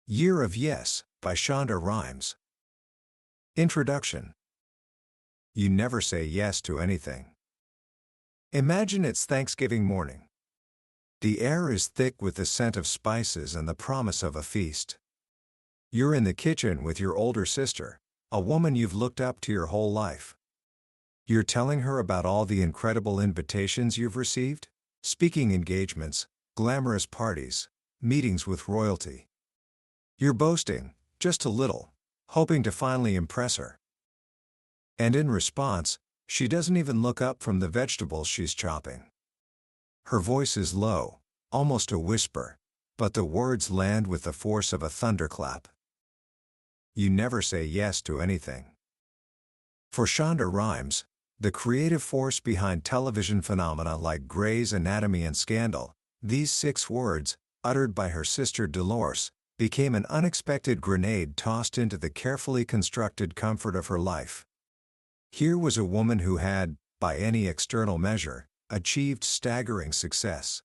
Year of Yes, by Shonda Rhimes. Introduction. You never say yes to anything. Imagine it's Thanksgiving morning. The air is thick with the scent of spices and the promise of a feast. You're in the kitchen with your older sister, a woman you've looked up to your whole life. You're telling her about all the incredible invitations you've received, speaking engagements, glamorous parties, meetings with royalty. You're boasting, just a little, hoping to finally impress her. And in response, she doesn't even look up from the vegetables she's chopping. Her voice is low, almost a whisper, but the words land with the force of a thunderclap. You never say yes to anything. For Shonda Rhimes, the creative force behind television phenomena like Grey's Anatomy and Scandal, these 6 words, uttered by her sister Dolores, became an unexpected grenade tossed into the carefully constructed comfort of her life. Here was a woman who had, by any external measure, achieved staggering success.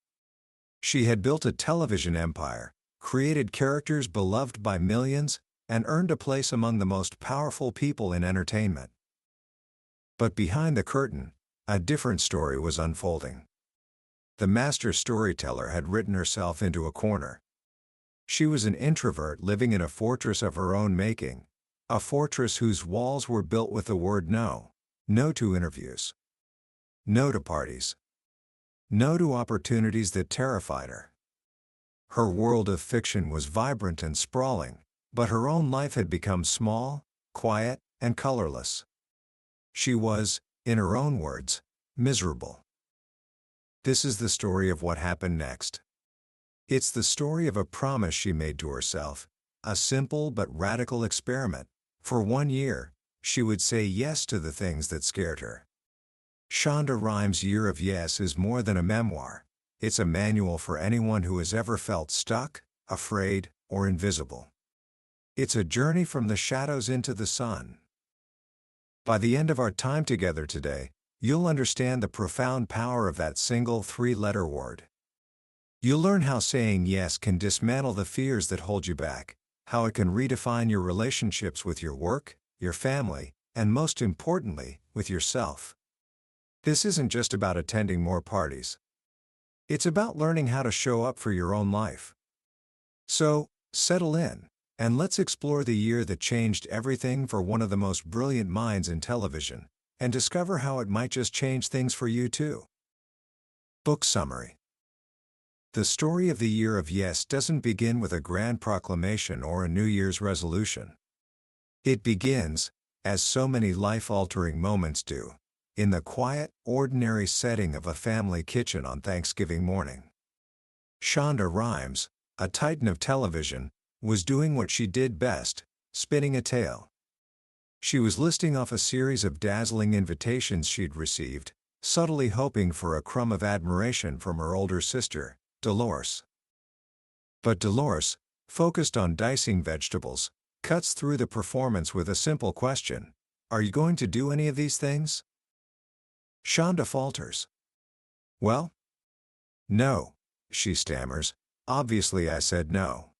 She had built a television empire, created characters beloved by millions, and earned a place among the most powerful people in entertainment. But behind the curtain, a different story was unfolding. The master storyteller had written herself into a corner. She was an introvert living in a fortress of her own making, a fortress whose walls were built with the word no. No to interviews. No to parties. No to opportunities that terrified her. Her world of fiction was vibrant and sprawling, but her own life had become small, quiet, and colorless. She was, in her own words, miserable. This is the story of what happened next. It's the story of a promise she made to herself, a simple but radical experiment. For 1 year, she would say yes to the things that scared her. Shonda Rhimes' Year of Yes is more than a memoir. It's a manual for anyone who has ever felt stuck, afraid, or invisible. It's a journey from the shadows into the sun. By the end of our time together today, you'll understand the profound power of that single 3-letter word. You'll learn how saying yes can dismantle the fears that hold you back, how it can redefine your relationships with your work, your family, and most importantly, with yourself. This isn't just about attending more parties. It's about learning how to show up for your own life. So, settle in, and let's explore the year that changed everything for one of the most brilliant minds in television, and discover how it might just change things for you too. Book summary. The story of the Year of Yes doesn't begin with a grand proclamation or a New Year's resolution. It begins, as so many life-altering moments do, in the quiet, ordinary setting of a family kitchen on Thanksgiving morning. Shonda Rhimes, a titan of television, was doing what she did best, spinning a tale. She was listing off a series of dazzling invitations she'd received, subtly hoping for a crumb of admiration from her older sister, Dolores. But Dolores, focused on dicing vegetables, cuts through the performance with a simple question: are you going to do any of these things? Shonda falters. Well? No, she stammers. Obviously I said no.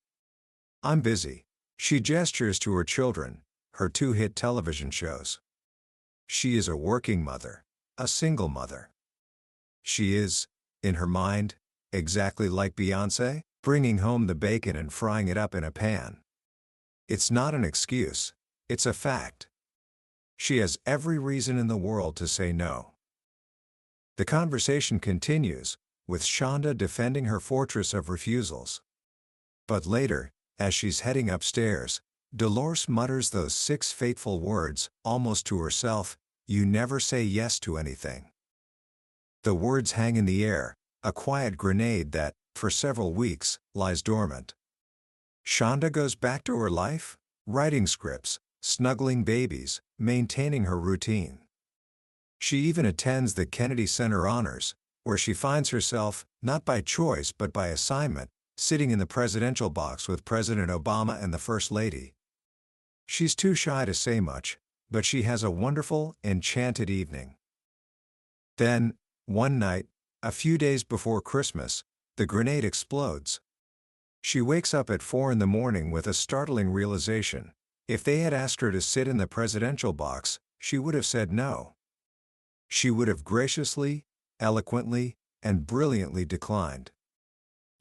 I'm busy. She gestures to her children, her 2 hit television shows. She is a working mother, a single mother. She is, in her mind, exactly like Beyoncé, bringing home the bacon and frying it up in a pan. It's not an excuse, it's a fact. She has every reason in the world to say no. The conversation continues, with Shonda defending her fortress of refusals. But later, as she's heading upstairs, Dolores mutters those 6 fateful words, almost to herself: you never say yes to anything. The words hang in the air, a quiet grenade that, for several weeks, lies dormant. Shonda goes back to her life, writing scripts, snuggling babies, maintaining her routine. She even attends the Kennedy Center Honors, where she finds herself, not by choice but by assignment, sitting in the presidential box with President Obama and the First Lady. She's too shy to say much, but she has a wonderful, enchanted evening. Then, one night, a few days before Christmas, the grenade explodes. She wakes up at 4 in the morning with a startling realization. If they had asked her to sit in the presidential box, she would have said no. She would have graciously, eloquently, and brilliantly declined.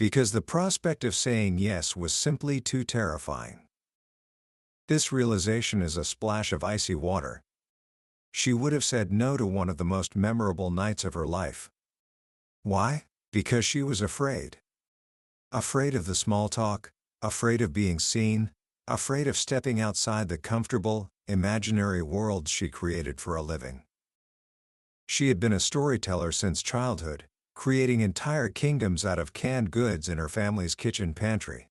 Because the prospect of saying yes was simply too terrifying. This realization is a splash of icy water. She would have said no to one of the most memorable nights of her life. Why? Because she was afraid. Afraid of the small talk, afraid of being seen, afraid of stepping outside the comfortable, imaginary world she created for a living. She had been a storyteller since childhood, creating entire kingdoms out of canned goods in her family's kitchen pantry.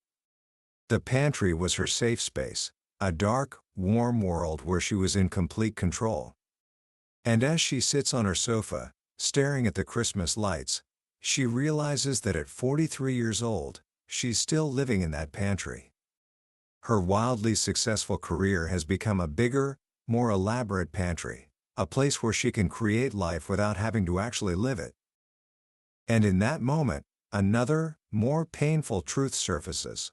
The pantry was her safe space, a dark, warm world where she was in complete control. And as she sits on her sofa, staring at the Christmas lights, she realizes that at 43 years old, she's still living in that pantry. Her wildly successful career has become a bigger, more elaborate pantry, a place where she can create life without having to actually live it. And in that moment, another, more painful truth surfaces.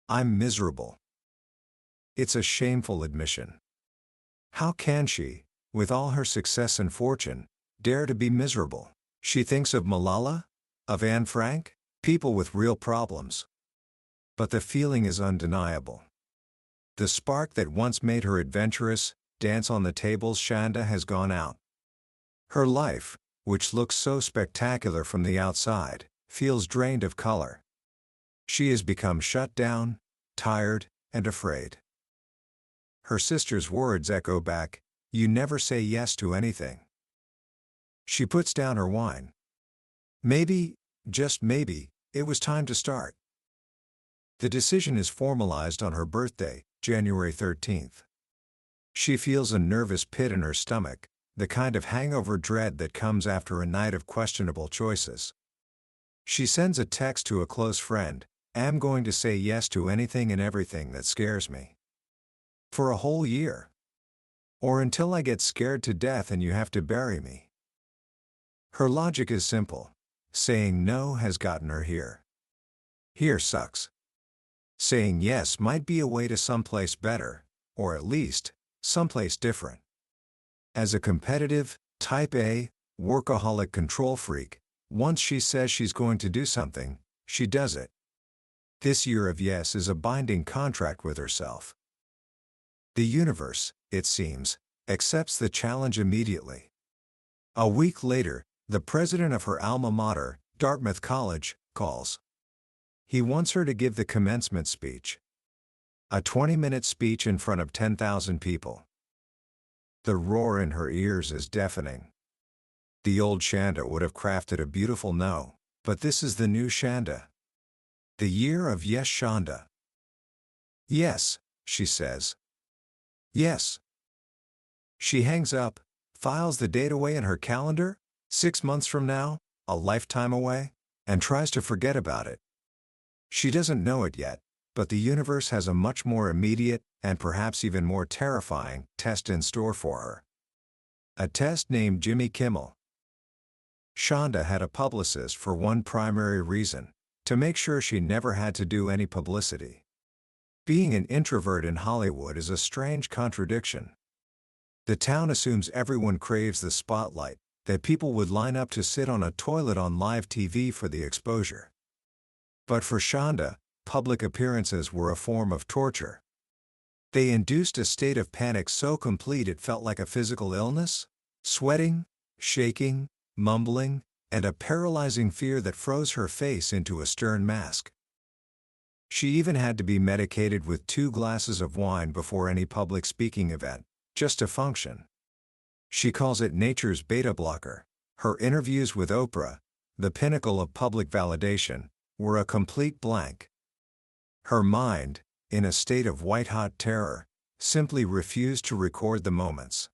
I'm miserable. It's a shameful admission. How can she, with all her success and fortune, dare to be miserable? She thinks of Malala, of Anne Frank, people with real problems. But the feeling is undeniable. The spark that once made her adventurous, dance on the tables Shonda has gone out. Her life, which looks so spectacular from the outside, feels drained of color. She has become shut down, tired, and afraid. Her sister's words echo back, "You never say yes to anything." She puts down her wine. Maybe, just maybe, it was time to start. The decision is formalized on her birthday, January 13th. She feels a nervous pit in her stomach, the kind of hangover dread that comes after a night of questionable choices. She sends a text to a close friend, "I'm going to say yes to anything and everything that scares me. For a whole year. Or until I get scared to death and you have to bury me." Her logic is simple. Saying no has gotten her here. Here sucks. Saying yes might be a way to someplace better, or at least, someplace different. As a competitive, type A, workaholic control freak, once she says she's going to do something, she does it. This year of yes is a binding contract with herself. The universe, it seems, accepts the challenge immediately. A week later, the president of her alma mater, Dartmouth College, calls. He wants her to give the commencement speech. A 20-minute speech in front of 10,000 people. The roar in her ears is deafening. The old Shonda would have crafted a beautiful no, but this is the new Shonda. The year of yes Shonda. Yes, she says. Yes. She hangs up, files the date away in her calendar, 6 months from now, a lifetime away, and tries to forget about it. She doesn't know it yet, but the universe has a much more immediate, and perhaps even more terrifying, test in store for her. A test named Jimmy Kimmel. Shonda had a publicist for one primary reason: to make sure she never had to do any publicity. Being an introvert in Hollywood is a strange contradiction. The town assumes everyone craves the spotlight, that people would line up to sit on a toilet on live TV for the exposure. But for Shonda, public appearances were a form of torture. They induced a state of panic so complete it felt like a physical illness, sweating, shaking, mumbling, and a paralyzing fear that froze her face into a stern mask. She even had to be medicated with 2 glasses of wine before any public speaking event, just to function. She calls it nature's beta blocker. Her interviews with Oprah, the pinnacle of public validation, were a complete blank. Her mind, in a state of white-hot terror, simply refused to record the moments.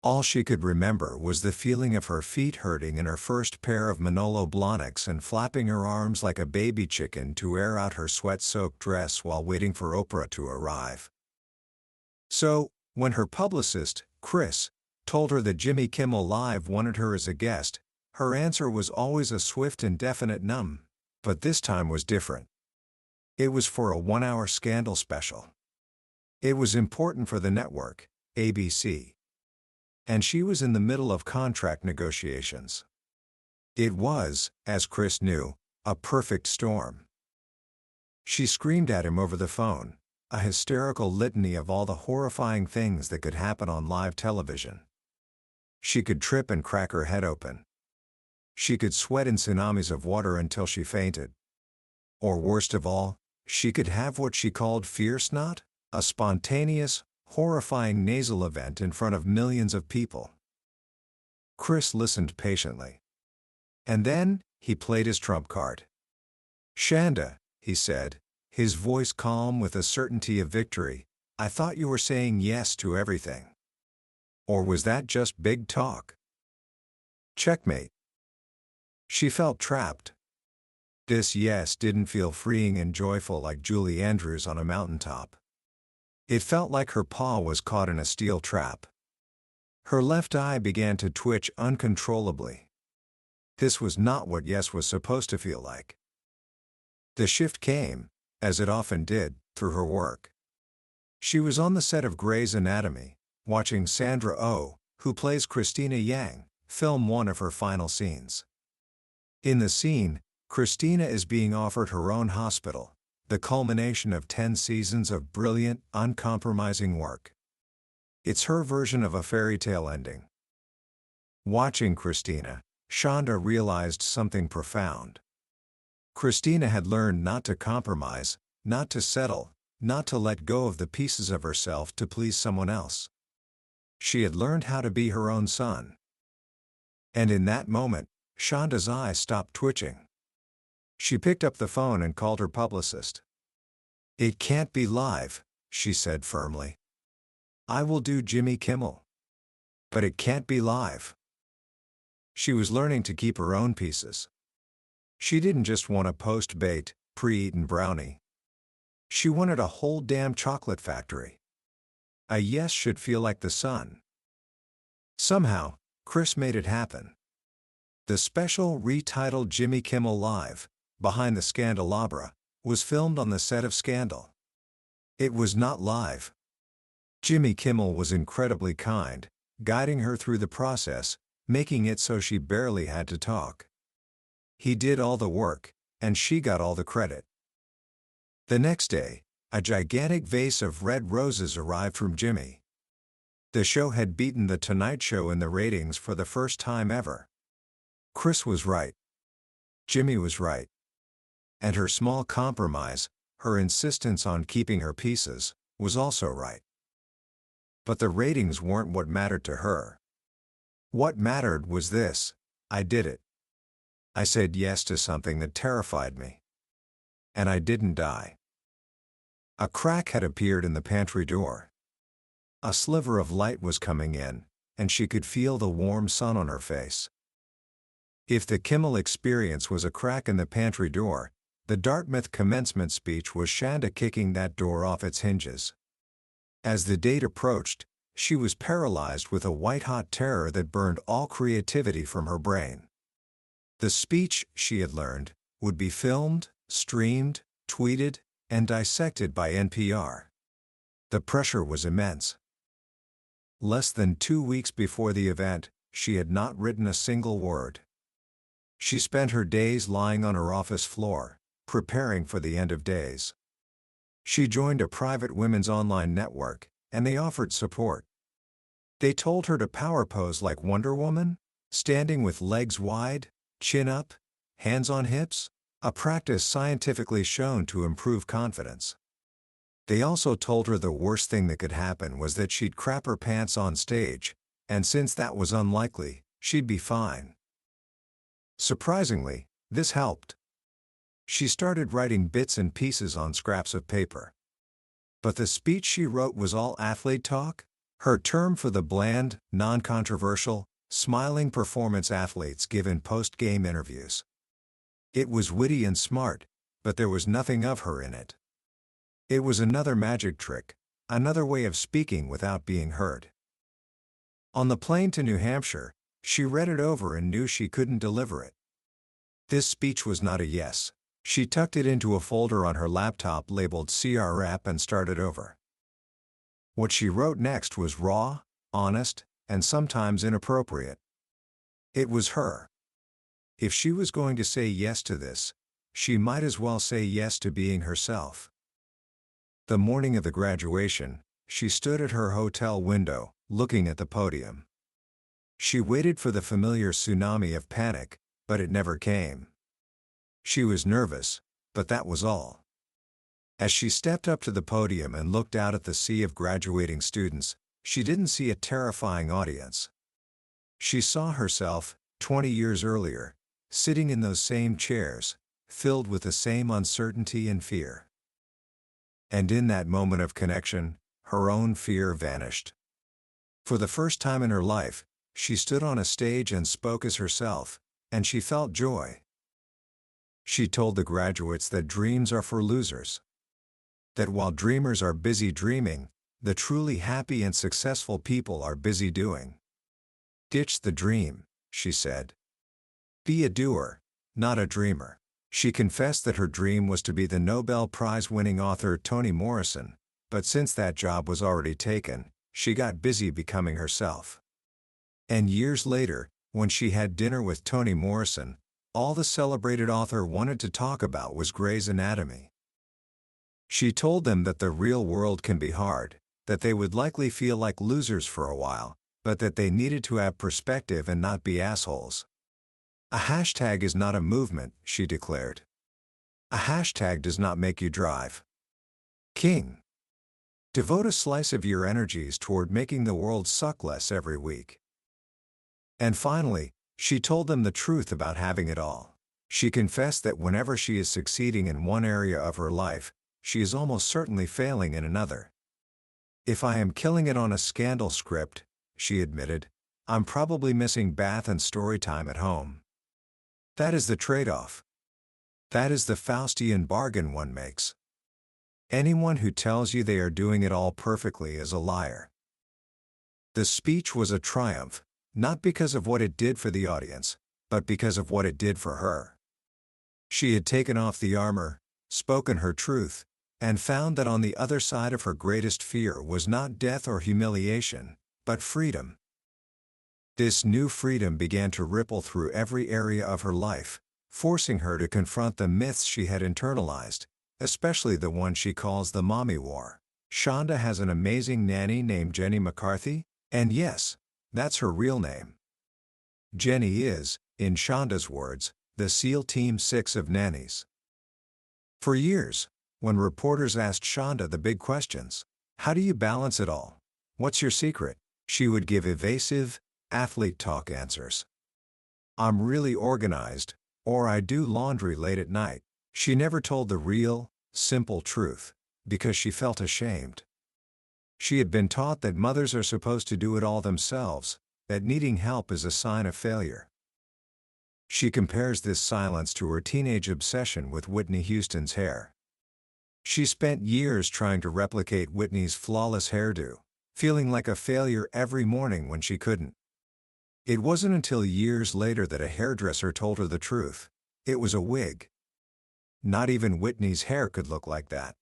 All she could remember was the feeling of her feet hurting in her first pair of Manolo Blahniks and flapping her arms like a baby chicken to air out her sweat-soaked dress while waiting for Oprah to arrive. So, when her publicist, Chris, told her that Jimmy Kimmel Live wanted her as a guest, her answer was always a swift and definite "But this time was different." It was for a 1-hour scandal special. It was important for the network, ABC. And she was in the middle of contract negotiations. It was, as Chris knew, a perfect storm. She screamed at him over the phone, a hysterical litany of all the horrifying things that could happen on live television. She could trip and crack her head open. She could sweat in tsunamis of water until she fainted. Or worst of all, she could have what she called fear snot, a spontaneous, horrifying nasal event in front of millions of people. Chris listened patiently. And then, he played his trump card. "Shonda," he said, his voice calm with the certainty of victory, "I thought you were saying yes to everything. Or was that just big talk?" Checkmate. She felt trapped. This yes didn't feel freeing and joyful like Julie Andrews on a mountaintop. It felt like her paw was caught in a steel trap. Her left eye began to twitch uncontrollably. This was not what yes was supposed to feel like. The shift came, as it often did, through her work. She was on the set of Grey's Anatomy, watching Sandra Oh, who plays Christina Yang, film one of her final scenes. In the scene, Christina is being offered her own hospital, the culmination of 10 seasons of brilliant, uncompromising work. It's her version of a fairy tale ending. Watching Christina, Shonda realized something profound. Christina had learned not to compromise, not to settle, not to let go of the pieces of herself to please someone else. She had learned how to be her own sun. And in that moment, Shonda's eyes stopped twitching. She picked up the phone and called her publicist. "It can't be live," she said firmly. "I will do Jimmy Kimmel. But it can't be live." She was learning to keep her own pieces. She didn't just want a post-baked, pre-eaten brownie. She wanted a whole damn chocolate factory. A yes should feel like the sun. Somehow, Chris made it happen. The special retitled Jimmy Kimmel Live, Behind the Scandalabra, was filmed on the set of Scandal. It was not live. Jimmy Kimmel was incredibly kind, guiding her through the process, making it so she barely had to talk. He did all the work, and she got all the credit. The next day, a gigantic vase of red roses arrived from Jimmy. The show had beaten The Tonight Show in the ratings for the first time ever. Chris was right. Jimmy was right. And her small compromise, her insistence on keeping her pieces, was also right. But the ratings weren't what mattered to her. What mattered was this: I did it. I said yes to something that terrified me. And I didn't die. A crack had appeared in the pantry door. A sliver of light was coming in, and she could feel the warm sun on her face. If the Kimmel experience was a crack in the pantry door, the Dartmouth commencement speech was Shonda kicking that door off its hinges. As the date approached, she was paralyzed with a white-hot terror that burned all creativity from her brain. The speech, she had learned, would be filmed, streamed, tweeted, and dissected by NPR. The pressure was immense. Less than 2 weeks before the event, she had not written a single word. She spent her days lying on her office floor, preparing for the end of days. She joined a private women's online network, and they offered support. They told her to power pose like Wonder Woman, standing with legs wide, chin up, hands on hips, a practice scientifically shown to improve confidence. They also told her the worst thing that could happen was that she'd crap her pants on stage, and since that was unlikely, she'd be fine. Surprisingly, this helped. She started writing bits and pieces on scraps of paper. But the speech she wrote was all athlete talk, her term for the bland, non-controversial, smiling performance athletes give in post-game interviews. It was witty and smart, but there was nothing of her in it. It was another magic trick, another way of speaking without being heard. On the plane to New Hampshire, she read it over and knew she couldn't deliver it. This speech was not a yes, She tucked it into a folder on her laptop labeled CR App and started over. What she wrote next was raw, honest, and sometimes inappropriate. It was her. If she was going to say yes to this, she might as well say yes to being herself. The morning of the graduation, she stood at her hotel window, looking at the podium. She waited for the familiar tsunami of panic, but it never came. She was nervous, but that was all. As she stepped up to the podium and looked out at the sea of graduating students, she didn't see a terrifying audience. She saw herself, 20 years earlier, sitting in those same chairs, filled with the same uncertainty and fear. And in that moment of connection, her own fear vanished. For the first time in her life, she stood on a stage and spoke as herself, and she felt joy. She told the graduates that dreams are for losers. That while dreamers are busy dreaming, the truly happy and successful people are busy doing. Ditch the dream, she said. Be a doer, not a dreamer. She confessed that her dream was to be the Nobel Prize-winning author Toni Morrison, but since that job was already taken, she got busy becoming herself. And years later, when she had dinner with Toni Morrison, all the celebrated author wanted to talk about was Grey's Anatomy. She told them that the real world can be hard, that they would likely feel like losers for a while, but that they needed to have perspective and not be assholes. A hashtag is not a movement, she declared. A hashtag does not make you drive. King. Devote a slice of your energies toward making the world suck less every week. And finally, she told them the truth about having it all. She confessed that whenever she is succeeding in one area of her life, she is almost certainly failing in another. If I am killing it on a scandal script, she admitted, I'm probably missing bath and story time at home. That is the trade-off. That is the Faustian bargain one makes. Anyone who tells you they are doing it all perfectly is a liar. The speech was a triumph, not because of what it did for the audience, but because of what it did for her. She had taken off the armor, spoken her truth, and found that on the other side of her greatest fear was not death or humiliation, but freedom. This new freedom began to ripple through every area of her life, forcing her to confront the myths she had internalized, especially the one she calls the mommy war. Shonda has an amazing nanny named Jenny McCarthy, and yes, that's her real name. Jenny is, in Shonda's words, the SEAL Team 6 of nannies. For years, when reporters asked Shonda the big questions, how do you balance it all? What's your secret? She would give evasive, athlete talk answers. I'm really organized, or I do laundry late at night. She never told the real, simple truth, because she felt ashamed. She had been taught that mothers are supposed to do it all themselves, that needing help is a sign of failure. She compares this silence to her teenage obsession with Whitney Houston's hair. She spent years trying to replicate Whitney's flawless hairdo, feeling like a failure every morning when she couldn't. It wasn't until years later that a hairdresser told her the truth. It was a wig. Not even Whitney's hair could look like that.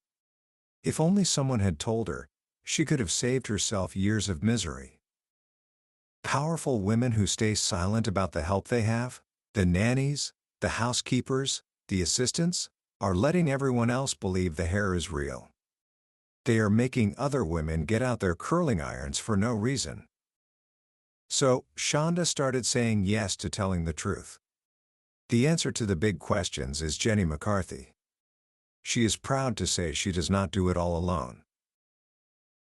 If only someone had told her, she could have saved herself years of misery. Powerful women who stay silent about the help they have, the nannies, the housekeepers, the assistants, are letting everyone else believe the hair is real. They are making other women get out their curling irons for no reason. So, Shonda started saying yes to telling the truth. The answer to the big questions is Jenny McCarthy. She is proud to say she does not do it all alone.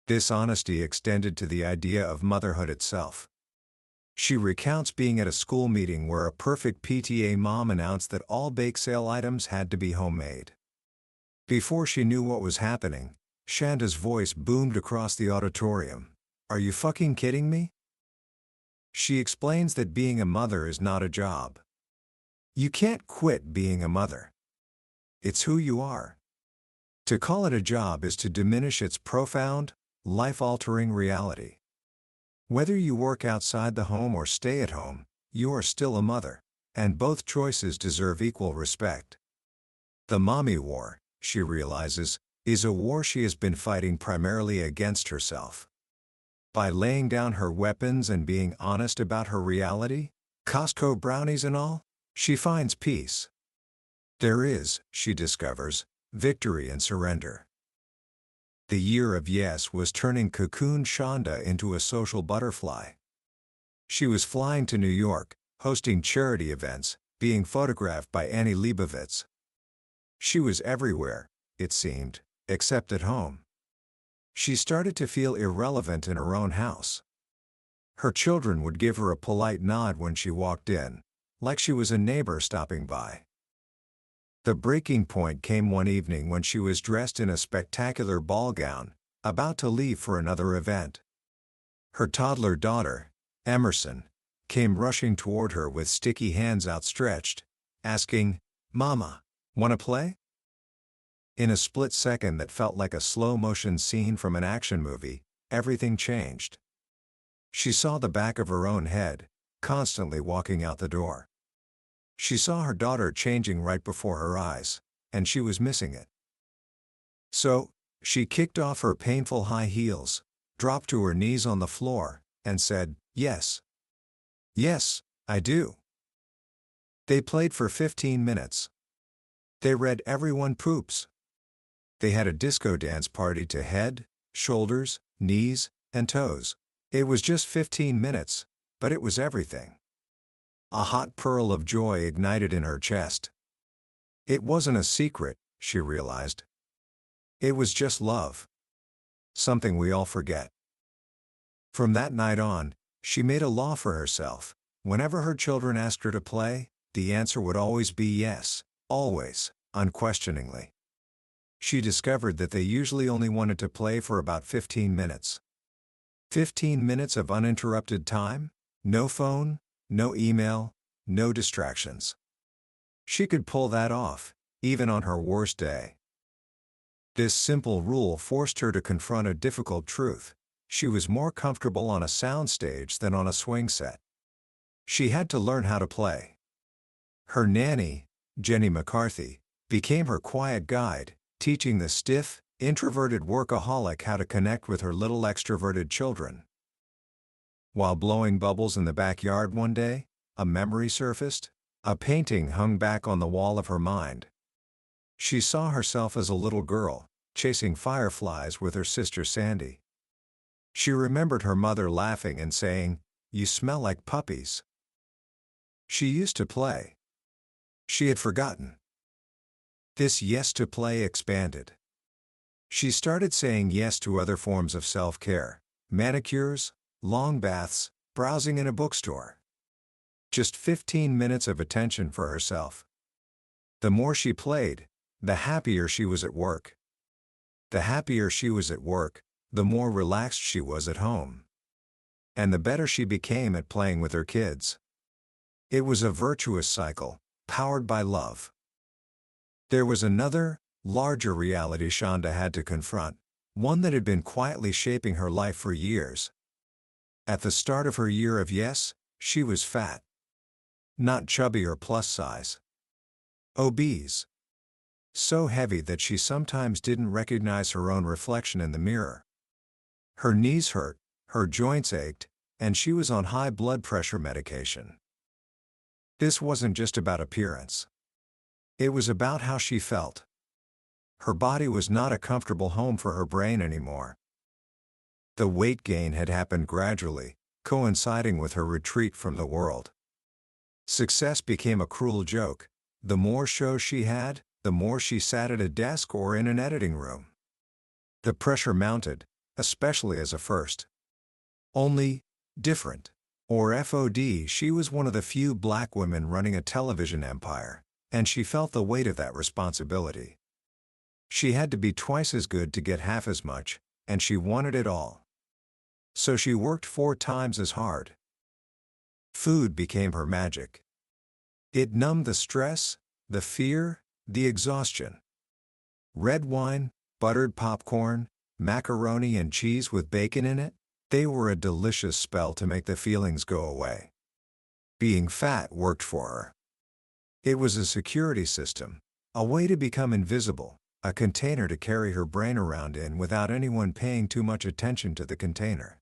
This honesty extended to the idea of motherhood itself. She recounts being at a school meeting where a perfect PTA mom announced that all bake sale items had to be homemade. Before she knew what was happening, Shonda's voice boomed across the auditorium. Are you fucking kidding me? She explains that being a mother is not a job. You can't quit being a mother. It's who you are. To call it a job is to diminish its profound, life-altering reality. Whether you work outside the home or stay at home, you are still a mother, and both choices deserve equal respect. The mommy war, she realizes, is a war she has been fighting primarily against herself. By laying down her weapons and being honest about her reality, Costco brownies and all, she finds peace. There is, she discovers, victory and surrender. The year of yes was turning cocoon Shonda into a social butterfly. She was flying to New York, hosting charity events, being photographed by Annie Leibovitz. She was everywhere, it seemed, except at home. She started to feel irrelevant in her own house. Her children would give her a polite nod when she walked in, like she was a neighbor stopping by. The breaking point came one evening when she was dressed in a spectacular ball gown, about to leave for another event. Her toddler daughter, Emerson, came rushing toward her with sticky hands outstretched, asking, "Mama, wanna play?" In a split second that felt like a slow-motion scene from an action movie, everything changed. She saw the back of her own head, constantly walking out the door. She saw her daughter changing right before her eyes, and she was missing it. So, she kicked off her painful high heels, dropped to her knees on the floor, and said, "Yes. Yes, I do." They played for 15 minutes. They read Everyone Poops. They had a disco dance party to head, shoulders, knees, and toes. It was just 15 minutes, but it was everything. A hot pearl of joy ignited in her chest. It wasn't a secret, she realized. It was just love. Something we all forget. From that night on, she made a law for herself. Whenever her children asked her to play, the answer would always be yes, always, unquestioningly. She discovered that they usually only wanted to play for about 15 minutes. 15 minutes of uninterrupted time, no phone, no email, no distractions. She could pull that off, even on her worst day. This simple rule forced her to confront a difficult truth. She was more comfortable on a soundstage than on a swing set. She had to learn how to play. Her nanny, Jenny McCarthy, became her quiet guide, teaching the stiff, introverted workaholic how to connect with her little extroverted children. While blowing bubbles in the backyard one day, a memory surfaced. A painting hung back on the wall of her mind. She saw herself as a little girl, chasing fireflies with her sister Sandy. She remembered her mother laughing and saying, "You smell like puppies." She used to play. She had forgotten. This yes to play expanded. She started saying yes to other forms of self-care, manicures, long baths, browsing in a bookstore. Just 15 minutes of attention for herself. The more she played, the happier she was at work. The happier she was at work, the more relaxed she was at home. And the better she became at playing with her kids. It was a virtuous cycle, powered by love. There was another, larger reality Shonda had to confront, one that had been quietly shaping her life for years. At the start of her year of yes, she was fat. Not chubby or plus size. Obese. So heavy that she sometimes didn't recognize her own reflection in the mirror. Her knees hurt, her joints ached, and she was on high blood pressure medication. This wasn't just about appearance. It was about how she felt. Her body was not a comfortable home for her brain anymore. The weight gain had happened gradually, coinciding with her retreat from the world. Success became a cruel joke. The more shows she had, the more she sat at a desk or in an editing room. The pressure mounted, especially as a first. Only, different, or FOD, she was one of the few black women running a television empire, and she felt the weight of that responsibility. She had to be twice as good to get half as much, and she wanted it all. So she worked 4 times as hard. Food became her magic. It numbed the stress, the fear, the exhaustion. Red wine, buttered popcorn, macaroni and cheese with bacon in it, they were a delicious spell to make the feelings go away. Being fat worked for her. It was a security system, A way to become invisible, a container to carry her brain around in without anyone paying too much attention to the container.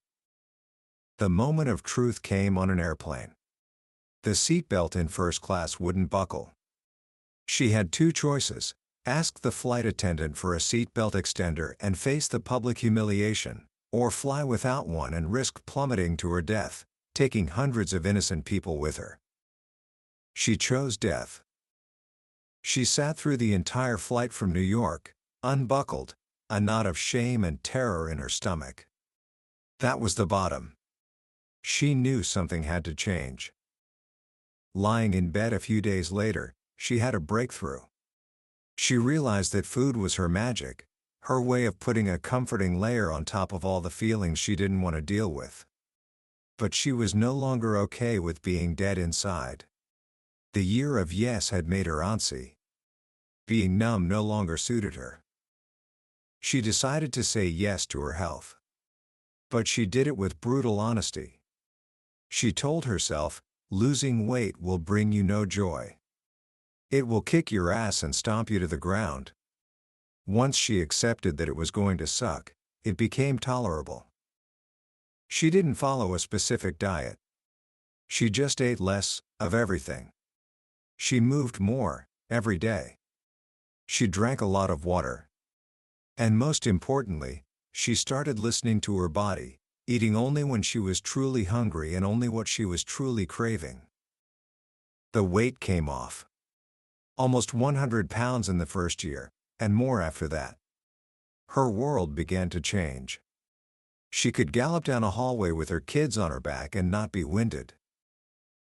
The moment of truth came on an airplane. The seatbelt in first class wouldn't buckle. She had two choices: ask the flight attendant for a seatbelt extender and face the public humiliation, or fly without one and risk plummeting to her death, taking hundreds of innocent people with her. She chose death. She sat through the entire flight from New York, unbuckled, a knot of shame and terror in her stomach. That was the bottom. She knew something had to change. Lying in bed a few days later, she had a breakthrough. She realized that food was her magic, her way of putting a comforting layer on top of all the feelings she didn't want to deal with. But she was no longer okay with being dead inside. The year of yes had made her antsy. Being numb no longer suited her. She decided to say yes to her health. But she did it with brutal honesty. She told herself, losing weight will bring you no joy. It will kick your ass and stomp you to the ground. Once she accepted that it was going to suck, it became tolerable. She didn't follow a specific diet. She just ate less of everything. She moved more every day. She drank a lot of water. And most importantly, she started listening to her body, eating only when she was truly hungry and only what she was truly craving. The weight came off. Almost 100 pounds in the first year, and more after that. Her world began to change. She could gallop down a hallway with her kids on her back and not be winded.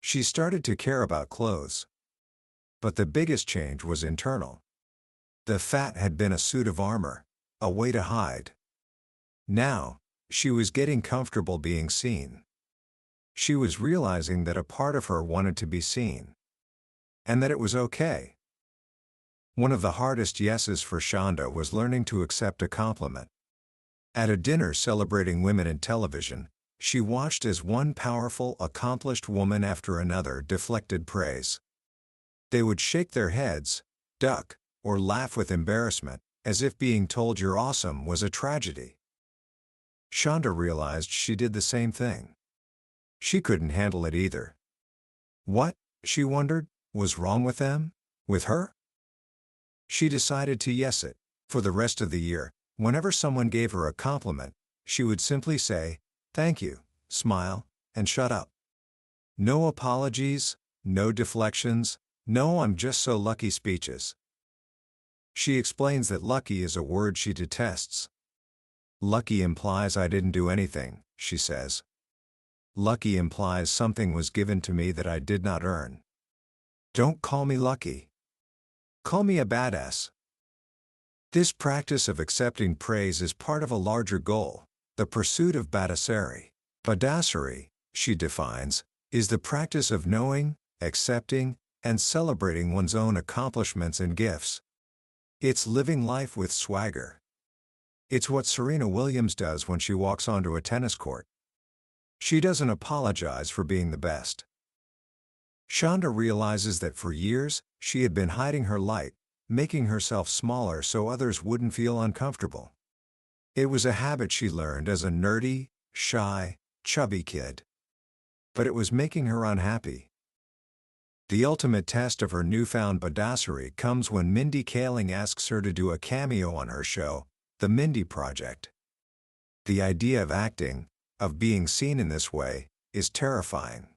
She started to care about clothes. But the biggest change was internal. The fat had been a suit of armor, a way to hide. Now, she was getting comfortable being seen. She was realizing that a part of her wanted to be seen. And that it was okay. One of the hardest yeses for Shonda was learning to accept a compliment. At a dinner celebrating women in television, she watched as one powerful, accomplished woman after another deflected praise. They would shake their heads, duck, or laugh with embarrassment, as if being told you're awesome was a tragedy. Shonda realized she did the same thing. She couldn't handle it either. What, she wondered, was wrong with them? With her? She decided to yes it. For the rest of the year, whenever someone gave her a compliment, she would simply say, "Thank you," smile, and shut up. No apologies, no deflections, no "I'm just so lucky" speeches. She explains that lucky is a word she detests. Lucky implies I didn't do anything, she says. Lucky implies something was given to me that I did not earn. Don't call me lucky. Call me a badass. This practice of accepting praise is part of a larger goal, the pursuit of badassery. Badassery, she defines, is the practice of knowing, accepting, and celebrating one's own accomplishments and gifts. It's living life with swagger. It's what Serena Williams does when she walks onto a tennis court. She doesn't apologize for being the best. Shonda realizes that for years, she had been hiding her light, making herself smaller so others wouldn't feel uncomfortable. It was a habit she learned as a nerdy, shy, chubby kid. But it was making her unhappy. The ultimate test of her newfound badassery comes when Mindy Kaling asks her to do a cameo on her show, The Mindy Project. The idea of acting, of being seen in this way, is terrifying.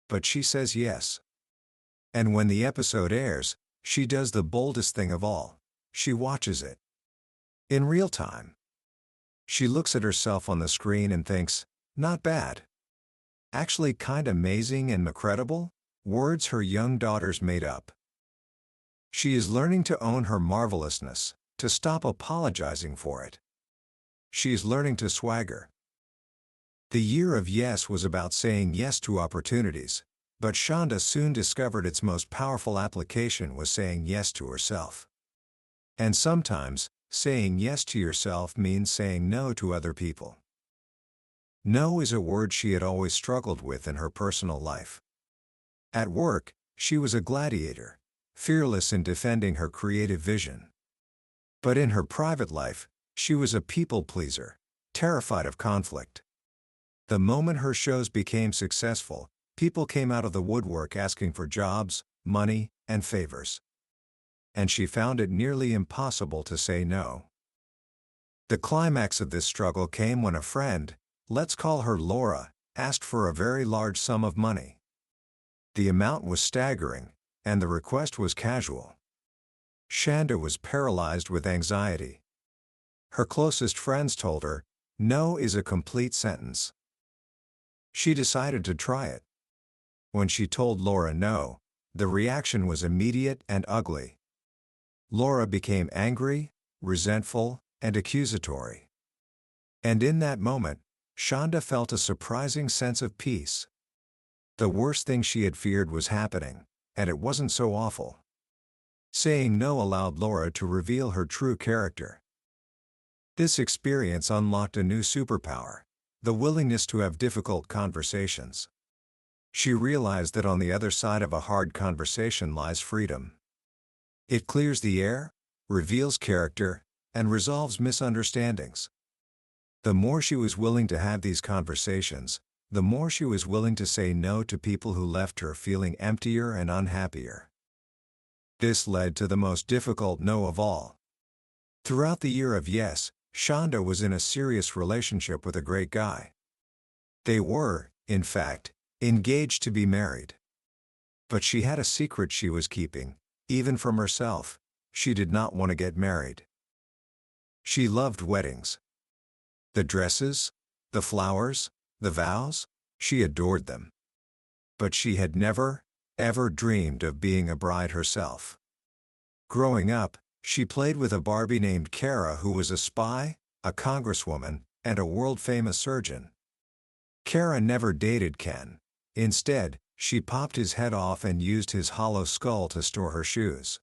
But she says yes. And when the episode airs, she does the boldest thing of all. She watches it. In real time. She looks at herself on the screen and thinks, not bad. Actually kind of amazing and incredible, words her young daughters made up. She is learning to own her marvelousness, to stop apologizing for it. She is learning to swagger. The year of yes was about saying yes to opportunities, but Shonda soon discovered its most powerful application was saying yes to herself. And sometimes, saying yes to yourself means saying no to other people. No is a word she had always struggled with in her personal life. At work, she was a gladiator, fearless in defending her creative vision. But in her private life, she was a people pleaser, terrified of conflict. The moment her shows became successful, people came out of the woodwork asking for jobs, money, and favors. And she found it nearly impossible to say no. The climax of this struggle came when a friend, let's call her Laura, asked for a very large sum of money. The amount was staggering, and the request was casual. Shonda was paralyzed with anxiety. Her closest friends told her, "No is a complete sentence." She decided to try it. When she told Laura no, the reaction was immediate and ugly. Laura became angry, resentful, and accusatory. And in that moment, Shonda felt a surprising sense of peace. The worst thing she had feared was happening, and it wasn't so awful. Saying no allowed Laura to reveal her true character. This experience unlocked a new superpower, the willingness to have difficult conversations. She realized that on the other side of a hard conversation lies freedom. It clears the air, reveals character, and resolves misunderstandings. The more she was willing to have these conversations, the more she was willing to say no to people who left her feeling emptier and unhappier. This led to the most difficult no of all. Throughout the year of yes, Shonda was in a serious relationship with a great guy. They were, in fact, engaged to be married. But she had a secret she was keeping, even from herself. She did not want to get married. She loved weddings. The dresses, the flowers, the vows, she adored them. But she had never, ever dreamed of being a bride herself. Growing up, she played with a Barbie named Kara who was a spy, a congresswoman, and a world-famous surgeon. Kara never dated Ken. Instead, she popped his head off and used his hollow skull to store her shoes.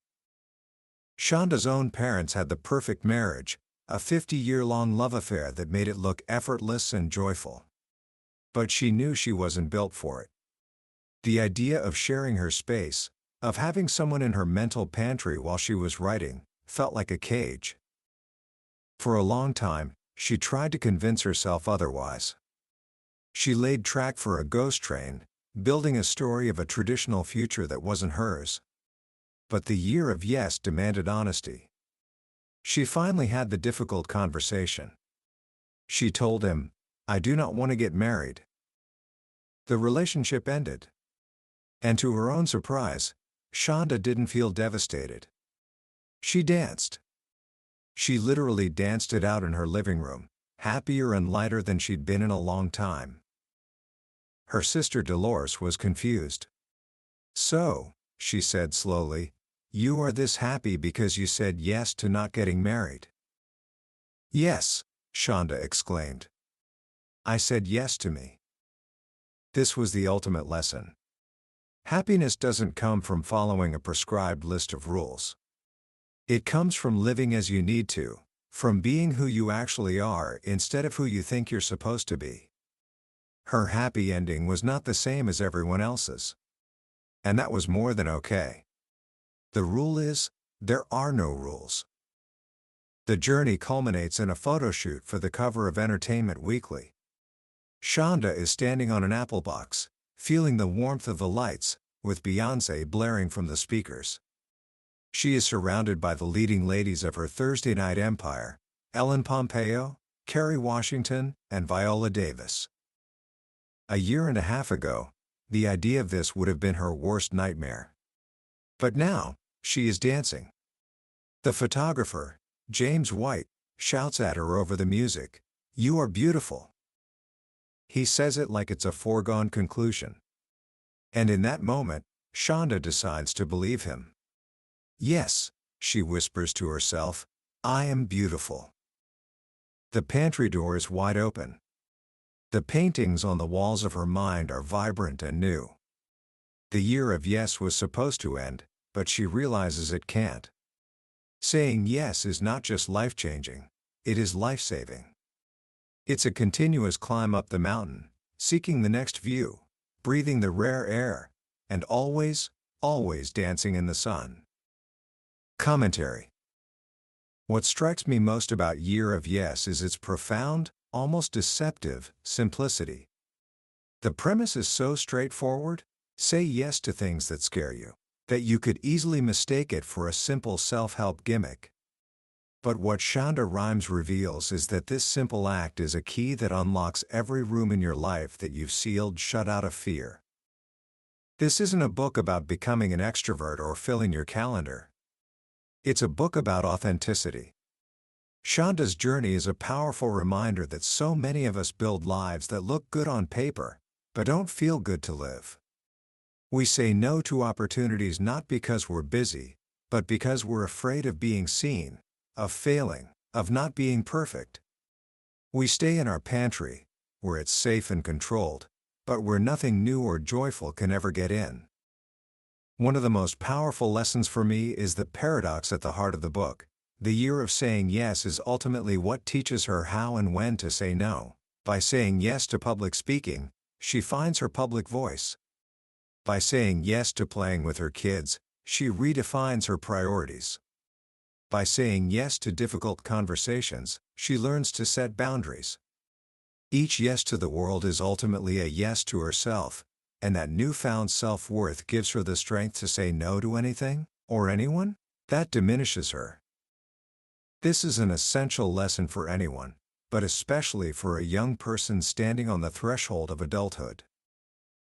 Shonda's own parents had the perfect marriage, a 50-year-long love affair that made it look effortless and joyful. But she knew she wasn't built for it. The idea of sharing her space, of having someone in her mental pantry while she was writing, felt like a cage. For a long time, she tried to convince herself otherwise. She laid track for a ghost train, building a story of a traditional future that wasn't hers. But the year of yes demanded honesty. She finally had the difficult conversation. She told him, "I do not want to get married." The relationship ended. And to her own surprise, Shonda didn't feel devastated. She danced. She literally danced it out in her living room, happier and lighter than she'd been in a long time. Her sister Dolores was confused. "So," she said slowly, "you are this happy because you said yes to not getting married?" "Yes," Shonda exclaimed. "I said yes to me." This was the ultimate lesson. Happiness doesn't come from following a prescribed list of rules. It comes from living as you need to, from being who you actually are instead of who you think you're supposed to be. Her happy ending was not the same as everyone else's. And that was more than okay. The rule is, there are no rules. The journey culminates in a photo shoot for the cover of Entertainment Weekly. Shonda is standing on an apple box, feeling the warmth of the lights, with Beyoncé blaring from the speakers. She is surrounded by the leading ladies of her Thursday night empire, Ellen Pompeo, Kerry Washington, and Viola Davis. A year and a half ago, the idea of this would have been her worst nightmare. But now, she is dancing. The photographer, James White, shouts at her over the music, "You are beautiful." He says it like it's a foregone conclusion. And in that moment, Shonda decides to believe him. "Yes," she whispers to herself, "I am beautiful." The pantry door is wide open. The paintings on the walls of her mind are vibrant and new. The year of yes was supposed to end, but she realizes it can't. Saying yes is not just life-changing, it is life-saving. It's a continuous climb up the mountain, seeking the next view, breathing the rare air, and always, always dancing in the sun. Commentary. What strikes me most about Year of Yes is its profound, almost deceptive, simplicity. The premise is so straightforward: say yes to things that scare you, that you could easily mistake it for a simple self-help gimmick. But what Shonda Rhimes reveals is that this simple act is a key that unlocks every room in your life that you've sealed shut out of fear. This isn't a book about becoming an extrovert or filling your calendar. It's a book about authenticity. Shonda's journey is a powerful reminder that so many of us build lives that look good on paper, but don't feel good to live. We say no to opportunities not because we're busy, but because we're afraid of being seen, of failing, of not being perfect. We stay in our pantry, where it's safe and controlled, but where nothing new or joyful can ever get in. One of the most powerful lessons for me is the paradox at the heart of the book. The year of saying yes is ultimately what teaches her how and when to say no. By saying yes to public speaking, she finds her public voice. By saying yes to playing with her kids, she redefines her priorities. By saying yes to difficult conversations, she learns to set boundaries. Each yes to the world is ultimately a yes to herself, and that newfound self-worth gives her the strength to say no to anything, or anyone, that diminishes her. This is an essential lesson for anyone, but especially for a young person standing on the threshold of adulthood.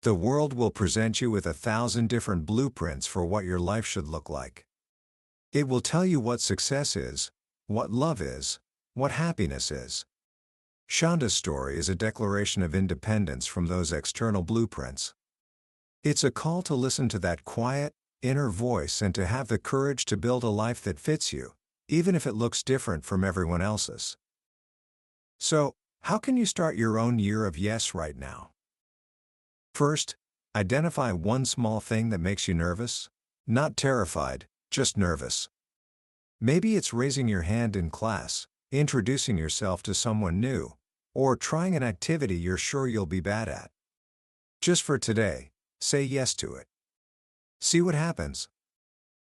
The world will present you with 1,000 different blueprints for what your life should look like. It will tell you what success is, what love is, what happiness is. Shonda's story is a declaration of independence from those external blueprints. It's a call to listen to that quiet, inner voice and to have the courage to build a life that fits you, even if it looks different from everyone else's. So, how can you start your own year of yes right now? First, identify one small thing that makes you nervous. Not terrified, just nervous. Maybe it's raising your hand in class, introducing yourself to someone new, or trying an activity you're sure you'll be bad at. Just for today, say yes to it. See what happens.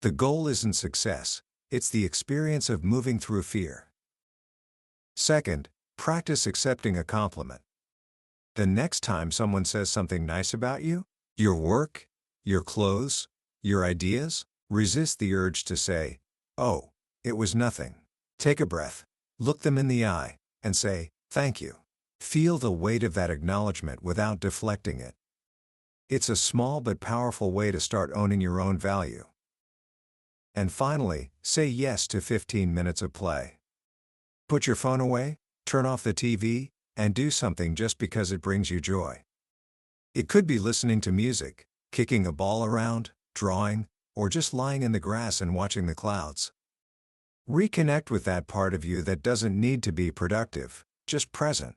The goal isn't success, it's the experience of moving through fear. Second, practice accepting a compliment. The next time someone says something nice about you, your work, your clothes, your ideas, resist the urge to say, "Oh, it was nothing." Take a breath, look them in the eye, and say, "Thank you." Feel the weight of that acknowledgement without deflecting it. It's a small but powerful way to start owning your own value. And finally, say yes to 15 minutes of play. Put your phone away, turn off the TV, and do something just because it brings you joy. It could be listening to music, kicking a ball around, drawing, or just lying in the grass and watching the clouds. Reconnect with that part of you that doesn't need to be productive, just present.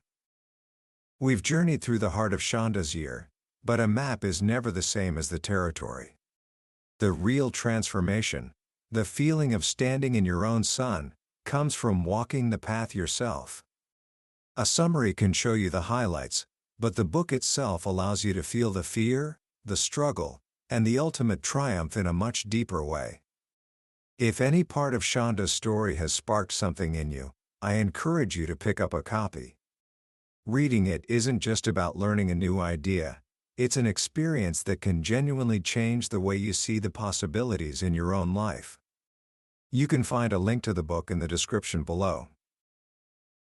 We've journeyed through the heart of Shonda's year, but a map is never the same as the territory. The real transformation, the feeling of standing in your own sun, comes from walking the path yourself. A summary can show you the highlights, but the book itself allows you to feel the fear, the struggle, and the ultimate triumph in a much deeper way. If any part of Shonda's story has sparked something in you, I encourage you to pick up a copy. Reading it isn't just about learning a new idea, it's an experience that can genuinely change the way you see the possibilities in your own life. You can find a link to the book in the description below.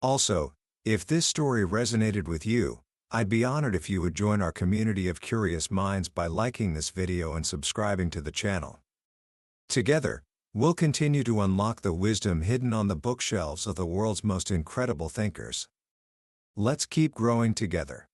Also, if this story resonated with you, I'd be honored if you would join our community of curious minds by liking this video and subscribing to the channel. Together, we'll continue to unlock the wisdom hidden on the bookshelves of the world's most incredible thinkers. Let's keep growing together.